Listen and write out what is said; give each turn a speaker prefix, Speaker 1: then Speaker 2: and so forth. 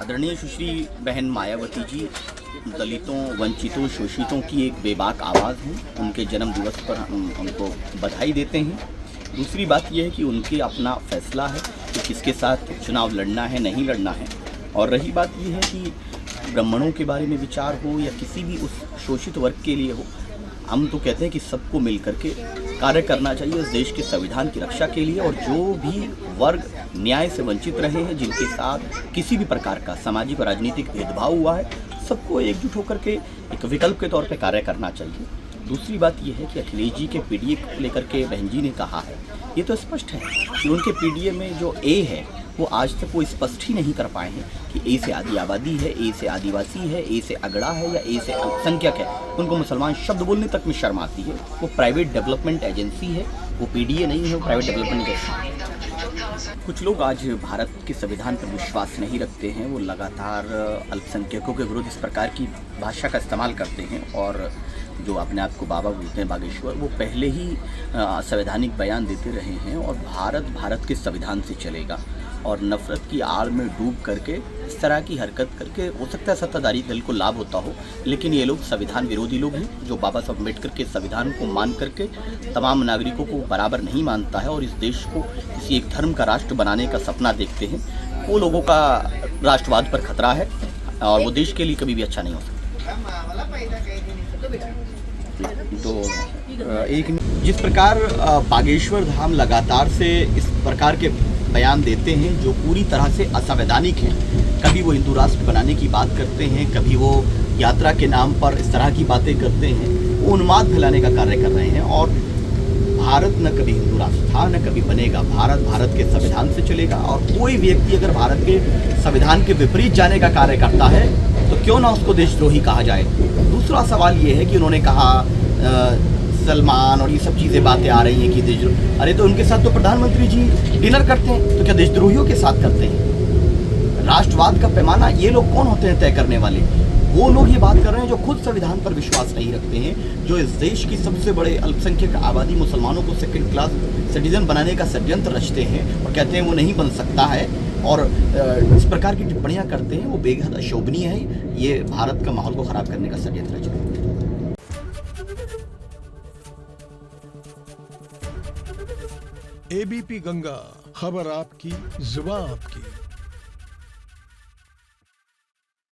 Speaker 1: आदरणीय सुश्री बहन मायावती जी दलितों, वंचितों, शोषितों की एक बेबाक आवाज़ हैं। उनके जन्म दिवस पर हम उनको बधाई देते हैं। दूसरी बात यह है कि उनके अपना फैसला है कि किसके साथ चुनाव लड़ना है, नहीं लड़ना है। और रही बात यह है कि ब्राह्मणों के बारे में विचार हो या किसी भी उस शोषित वर्ग के लिए हो, हम तो कहते हैं कि सबको मिल करके कार्य करना चाहिए इस देश के संविधान की रक्षा के लिए। और जो भी वर्ग न्याय से वंचित रहे हैं, जिनके साथ किसी भी प्रकार का सामाजिक और राजनीतिक भेदभाव हुआ है, सबको एकजुट होकर के एक विकल्प के तौर पर कार्य करना चाहिए। दूसरी बात यह है कि अखिलेश जी के पीडीए को लेकर के बहन जी ने कहा है, ये तो स्पष्ट है कि उनके पीडीए में जो ए है वो आज तक वो स्पष्ट ही नहीं कर पाए हैं कि ए से आदि आबादी है, ए से आदिवासी है, ए से अगड़ा है या ए से अल्पसंख्यक है। उनको मुसलमान शब्द बोलने तक में शर्म आती है। वो प्राइवेट डेवलपमेंट एजेंसी है, वो पीडीए नहीं है, वो प्राइवेट डेवलपमेंट एजेंसी है। कुछ लोग आज भारत के संविधान पर विश्वास नहीं रखते हैं। वो लगातार अल्पसंख्यकों के विरुद्ध इस प्रकार की भाषा का इस्तेमाल करते हैं और जो अपने आप को बाबा बोलते हैं बागेश्वर, वो पहले ही संवैधानिक बयान देते रहे हैं और भारत के संविधान से चलेगा। और नफरत की आड़ में डूब करके इस तरह की हरकत करके हो सकता है सत्ताधारी दल को लाभ होता हो, लेकिन ये लोग संविधान विरोधी लोग हैं जो बाबा साहब अम्बेडकर के संविधान को मान करके तमाम नागरिकों को बराबर नहीं मानता है और इस देश को किसी एक धर्म का राष्ट्र बनाने का सपना देखते हैं। वो लोगों का राष्ट्रवाद पर खतरा है और वो देश के लिए कभी भी अच्छा नहीं हो सकता। तो जिस प्रकार बागेश्वर धाम लगातार से इस प्रकार के बयान देते हैं जो पूरी तरह से असंवैधानिक हैं, कभी वो हिंदू राष्ट्र बनाने की बात करते हैं, कभी वो यात्रा के नाम पर इस तरह की बातें करते हैं, वो उन्माद फैलाने का कार्य कर रहे हैं। और भारत न कभी हिंदू राष्ट्र था न कभी बनेगा। भारत के संविधान से चलेगा और कोई व्यक्ति अगर भारत के संविधान के विपरीत जाने का कार्य करता है तो क्यों ना उसको देशद्रोही कहा जाए। दूसरा सवाल ये है कि उन्होंने कहा सलमान और ये सब चीज़ें बातें आ रही हैं कि देशद्रोही, अरे तो उनके साथ तो प्रधानमंत्री जी डिनर करते हैं, तो क्या देशद्रोहियों के साथ करते हैं? राष्ट्रवाद का पैमाना ये लोग कौन होते हैं तय करने वाले? वो लोग ये बात कर रहे हैं जो खुद संविधान पर विश्वास नहीं रखते हैं, जो इस देश की सबसे बड़े अल्पसंख्यक आबादी मुसलमानों को सेकंड क्लास सिटीजन बनाने का षड्यंत्र रचते हैं और कहते हैं वो नहीं बन सकता है और इस प्रकार की टिप्पणियां करते हैं। वो बेहद अशोभनीय है। ये भारत का माहौल को खराब करने का षड्यंत्र रच रहे हैं।
Speaker 2: एबीपी गंगा, खबर आपकी, जुबान आपकी।